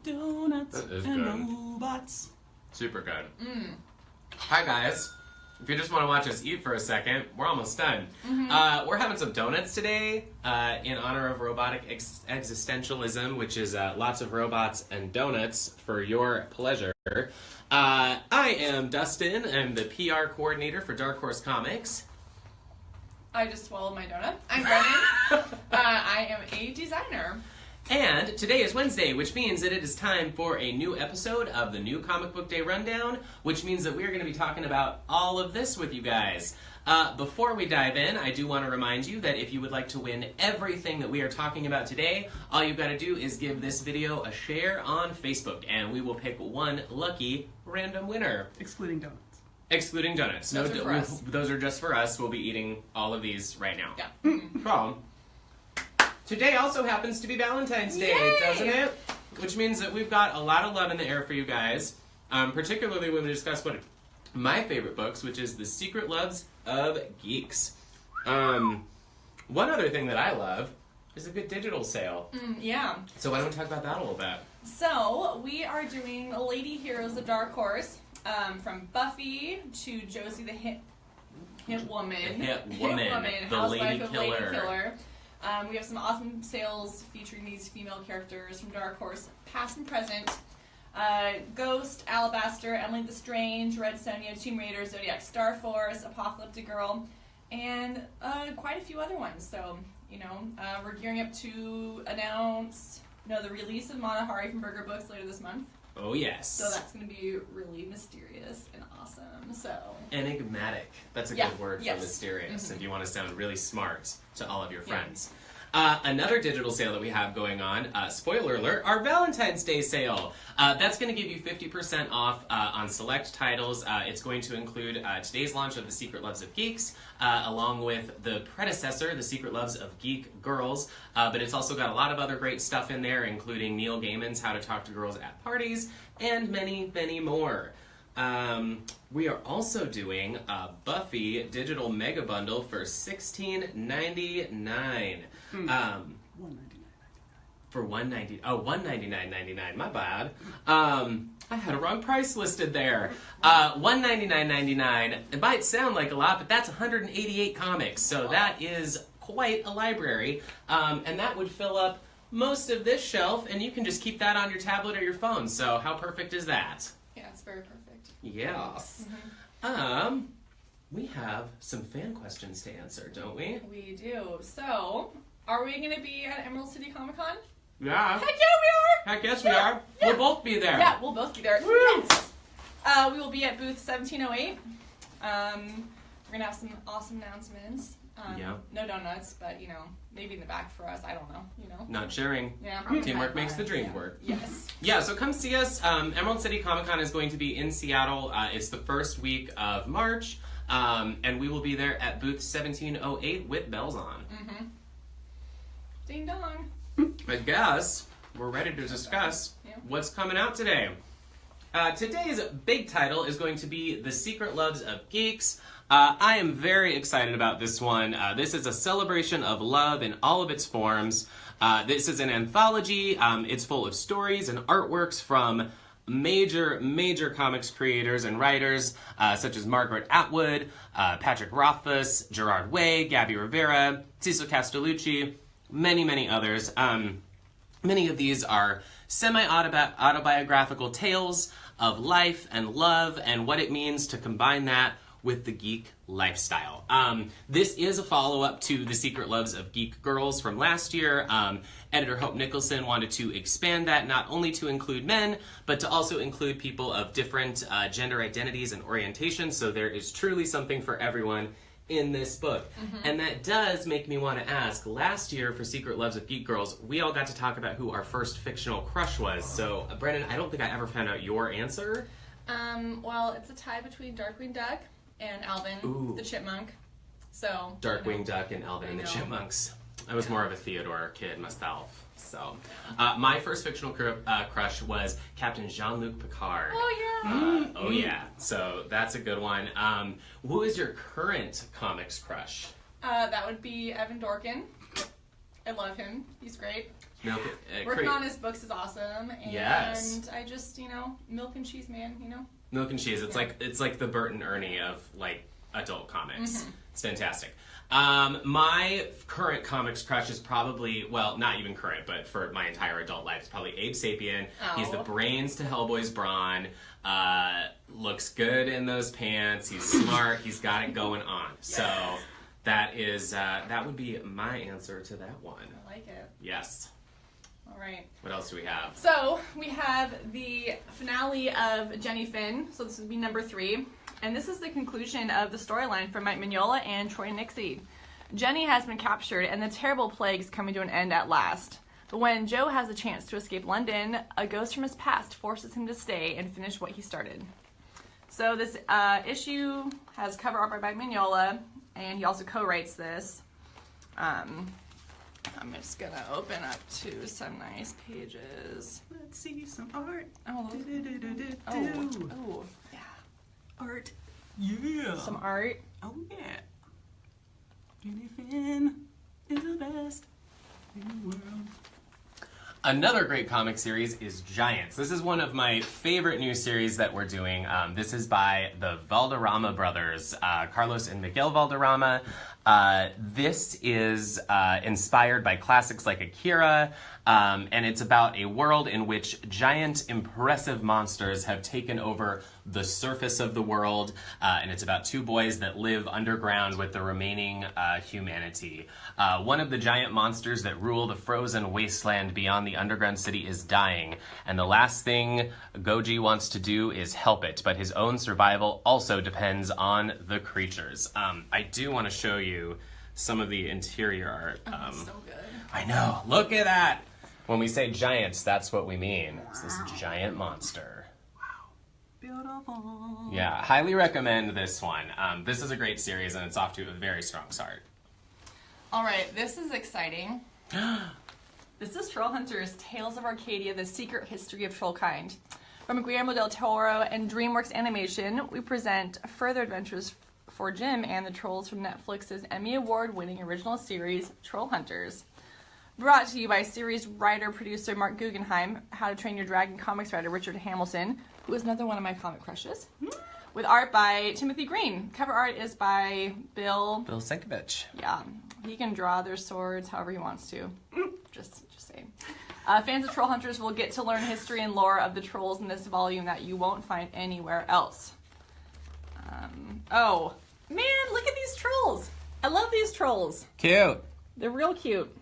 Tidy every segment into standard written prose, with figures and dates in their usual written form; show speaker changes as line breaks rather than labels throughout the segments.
Donuts and robots.
Super good. Hi guys. If you just want to watch us eat for a second, we're almost done. We're having some donuts today in honor of robotic existentialism, which is lots of robots and donuts for your pleasure. I am Dustin. I'm the PR coordinator for Dark Horse Comics.
I just swallowed my donut. I'm Brennan. I am a designer.
And today is Wednesday, which means that it is time for a new episode of the new Comic Book Day Rundown, which means that we're going to be talking about all of this with you guys. Before we dive in, I do want to remind you that if you would like to win everything that we are talking about today, all you've got to do is give this video a share on Facebook, and we will pick one lucky random winner.
Excluding donuts.
Excluding donuts.
Those are for us.
Those are just for us. We'll be eating all of these right now.
Yeah.
Problem. Today also happens to be Valentine's Day,
Yay!
doesn't it? Which means that we've got a lot of love in the air for you guys, particularly when we discuss one of my favorite books, which is The Secret Loves of Geeks. One other thing that I love is a good digital sale.
Yeah.
So why don't we talk about that a little bit?
So, we are doing Lady Heroes of Dark Horse, from Buffy to Josie the Hit Woman.
The
Housewife
Lady
of
Killer.
Lady Killer. We have some awesome sales featuring these female characters from Dark Horse, past and present. Ghost, Alabaster, Emily the Strange, Red Sonja, Tomb Raider, Zodiac Star Force, Apocalyptic Girl, and quite a few other ones. So, we're gearing up to announce the release of Mata Hari from Burger Books later this month.
Oh, yes.
So that's going to be really mysterious and awesome. So
Enigmatic. That's a good word for mysterious, if you want to sound really smart to all of your friends. Another digital sale that we have going on, spoiler alert, our Valentine's Day sale. That's going to give you 50% off on select titles. It's going to include today's launch of The Secret Loves of Geeks, along with the predecessor, The Secret Loves of Geek Girls. But it's also got a lot of other great stuff in there, including Neil Gaiman's How to Talk to Girls at Parties, and many, many more. We are also doing a Buffy digital mega bundle for $16.99. For $199.99. My bad. I had a wrong price listed there. $199.99. It might sound like a lot, but that's 188 comics, so that is quite a library. And that would fill up most of this shelf, and you can just keep that on your tablet or your phone. So how perfect is that?
yeah, it's very perfect.
Yes. We have some fan questions to answer, don't we?
We do. So, are we going to be at Emerald City Comic Con?
Yeah.
Heck yeah, we are!
Heck yes, we are.
Yeah.
We'll both be there.
Yeah, we'll both be there.
Woo!
Yes! We will be at booth 1708. We're going to have some awesome announcements. No donuts, but, maybe in the back for us. I don't know,
Not sharing.
Yeah.
Teamwork makes the dream work.
Yes.
Yeah, so come see us. Emerald City Comic Con is going to be in Seattle. It's the first week of March. And we will be there at booth 1708 with bells on.
Ding dong.
I guess we're ready to discuss what's coming out today. Today's big title is going to be The Secret Loves of Geeks. I am very excited about this one. This is a celebration of love in all of its forms. This is an anthology. It's full of stories and artworks from major comics creators and writers, such as Margaret Atwood, Patrick Rothfuss, Gerard Way, Gabby Rivera, Cecil Castellucci, many others. Many of these are semi-autobiographical tales of life and love and what it means to combine that with the geek lifestyle. This is a follow-up to The Secret Loves of Geek Girls from last year. Editor Hope Nicholson wanted to expand that not only to include men, but to also include people of different gender identities and orientations, so there is truly something for everyone in this book. And that does make me want to ask, last year for Secret Loves of Geek Girls, we all got to talk about who our first fictional crush was. So, Brennan, I don't think I ever found out your answer.
Well, it's a tie between Darkwing Duck and Alvin the Chipmunk. So
Darkwing Duck and Alvin and the Chipmunks. I was more of a Theodore kid myself. So, my first fictional crush was Captain Jean-Luc Picard.
Oh yeah.
So that's a good one. Who is your current comics crush?
That would be Evan Dorkin. I love him. He's great.
Working
on his books is awesome. And I just, milk and cheese, man,
Milk and cheese. It's like the Bert and Ernie of like adult comics. Mm-hmm. It's fantastic. My current comics crush is probably, well, not even current, but for my entire adult life, it's probably Abe Sapien. Oh. He's the brains to Hellboy's brawn. Looks good in those pants. He's smart. He's got it going on. Yes. So that would be my answer to that one.
I like it.
Yes.
All right.
What else do we have?
So we have the finale of Jenny Finn. So this would be number 3. And this is the conclusion of the storyline for Mike Mignola and Troy Nixie. Jenny has been captured, and the terrible plague is coming to an end at last. But when Joe has a chance to escape London, a ghost from his past forces him to stay and finish what he started. So this issue has cover art by Mike Mignola, and he also co-writes this. I'm just going to open up to some nice pages.
Let's see some art.
Oh, yeah.
Art. Yeah.
Some art.
Oh, yeah. Jenny Finn is the best in the world.
Another great comic series is Giants. This is one of my favorite new series that we're doing. This is by the Valderrama brothers, Carlos and Miguel Valderrama. This is inspired by classics like Akira, and it's about a world in which giant, impressive monsters have taken over the surface of the world, and it's about 2 boys that live underground with the remaining humanity. One of the giant monsters that rule the frozen wasteland beyond the underground city is dying, and the last thing Goji wants to do is help it, but his own survival also depends on the creatures. I do want to show you some of the interior art.
So good.
I know. Look at that. When we say giants, that's what we mean. It's this giant monster.
Wow. Beautiful.
Yeah, highly recommend this one. This is a great series, and it's off to a very strong start.
All right, this is exciting. This is Trollhunters, Tales of Arcadia, The Secret History of Trollkind. From Guillermo del Toro and DreamWorks Animation, we present further adventures for Jim and the Trolls from Netflix's Emmy Award-winning original series, Trollhunters. Brought to you by series writer-producer Mark Guggenheim, How to Train Your Dragon comics writer Richard Hamilton, who is another one of my comic crushes, with art by Timothy Green. Cover art is by Bill
Sienkiewicz.
Yeah, he can draw their swords however he wants to. Just saying. Fans of Trollhunters will get to learn history and lore of the trolls in this volume that you won't find anywhere else. Oh, man, look at these trolls. I love these trolls.
Cute.
They're real cute.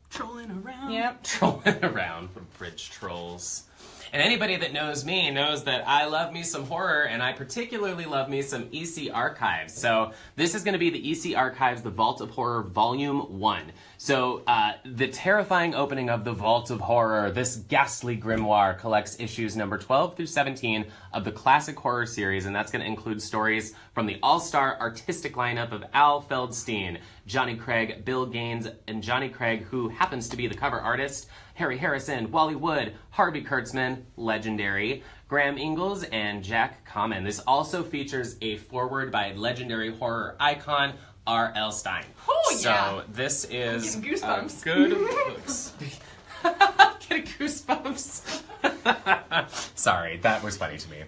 Trolling around.
Yep.
Trolling around, the bridge trolls. And anybody that knows me knows that I love me some horror, and I particularly love me some EC Archives. So this is going to be the EC Archives, The Vault of Horror, Volume 1. So the terrifying opening of The Vault of Horror, this ghastly grimoire, collects issues number 12 through 17 of the classic horror series, and that's going to include stories from the all-star artistic lineup of Al Feldstein, Johnny Craig, Bill Gaines, and Johnny Craig, who happens to be the cover artist, Harry Harrison, Wally Wood, Harvey Kurtzman, legendary, Graham Ingalls, and Jack Kamen. This also features a foreword by legendary horror icon R.L. Stine.
Oh, yeah.
So this is
I'm getting goosebumps.
Good.
I'm getting goosebumps.
Sorry, that was funny to me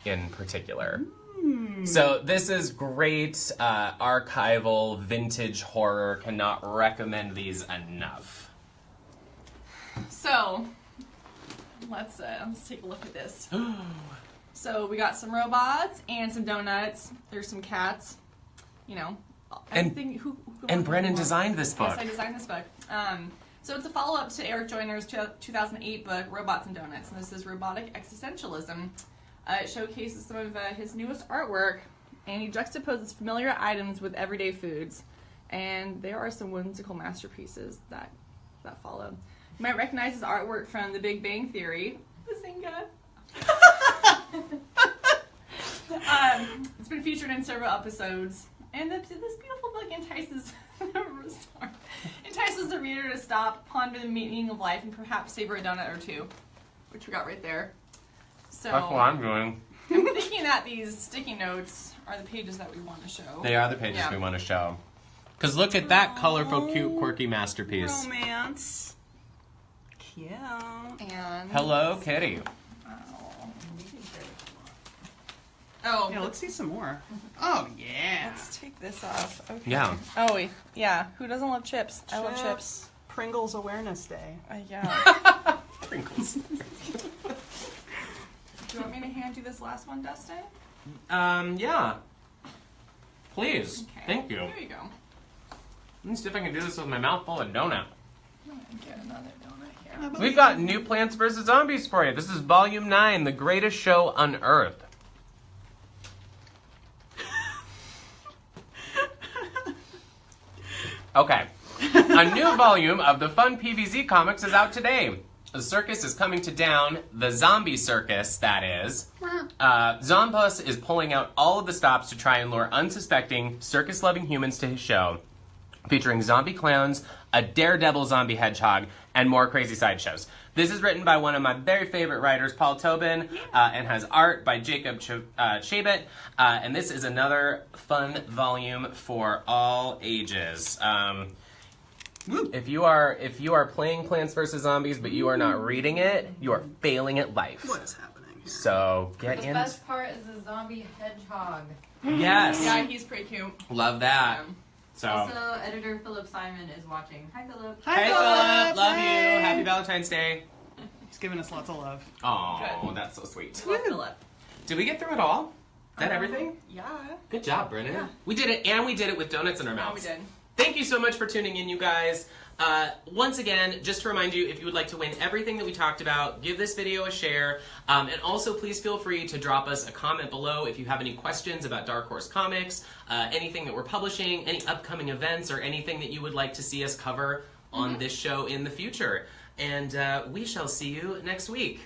in particular. So this is great archival vintage horror. Cannot recommend these enough.
So let's take a look at this. So we got some robots and some donuts. There's some cats. You know, everything.
And Brennan designed this book.
Yes, I designed this book. So it's a follow-up to Eric Joyner's 2008 book, Robots and Donuts, and this is Robotic Existentialism. It showcases some of his newest artwork, and he juxtaposes familiar items with everyday foods. And there are some whimsical masterpieces that follow. You might recognize his artwork from The Big Bang Theory. Bazinga! It's been featured in several episodes. And this beautiful book entices the reader to stop, ponder the meaning of life, and perhaps savor a donut or two, which we got right there. So
that's what I'm doing.
I'm thinking that these sticky notes are the pages that we want to show.
They are the pages we want to show. Because look at that colorful, cute, quirky masterpiece.
Romance. Cute.
And
Hello, Kitty.
Oh,
Yeah, let's see some more. Oh, yeah.
let's take this off. Okay.
Yeah.
Oh, wait. Yeah. Who doesn't love chips? I love chips.
Pringles Awareness Day.
Yeah.
Pringles.
Do you want me to hand you this last one, Dustin?
Yeah. Please.
Okay.
Thank you.
There you go.
Let me see if I can do this with my mouth full of donut.
I'm gonna get another donut here.
We've got new Plants vs. Zombies for you. This is Volume 9, The Greatest Show on Earth. Okay. A new volume of the fun PVZ comics is out today. The circus is coming to town, the zombie circus, that is. Zombus is pulling out all of the stops to try and lure unsuspecting, circus-loving humans to his show, featuring zombie clowns, a daredevil zombie hedgehog, and more crazy sideshows. This is written by one of my very favorite writers, Paul Tobin, and has art by Jacob Chabot. And this is another fun volume for all ages. If you are playing Plants vs. Zombies, but you are not reading it, you are failing at life.
What is happening?
So get
The
in.
best part is the zombie hedgehog.
Yes.
Yeah, he's pretty cute.
Love that. So.
Also, editor Philip Simon is watching. Hi, Philip.
Hi,
Hey Philip, love
Hey.
you. Happy Valentine's Day.
He's giving us lots of love.
Oh,
Good.
that's so sweet.
Love Philip.
Did we get through it all? Is that everything?
Yeah.
Good job, Brennan.
Yeah.
We did it, and we did it with donuts in our
Yeah, we
mouths.
did.
Thank you so much for tuning in, you guys. Once again, just to remind you, if you would like to win everything that we talked about, give this video a share. And also, please feel free to drop us a comment below if you have any questions about Dark Horse Comics, anything that we're publishing, any upcoming events, or anything that you would like to see us cover on this show in the future. And we shall see you next week.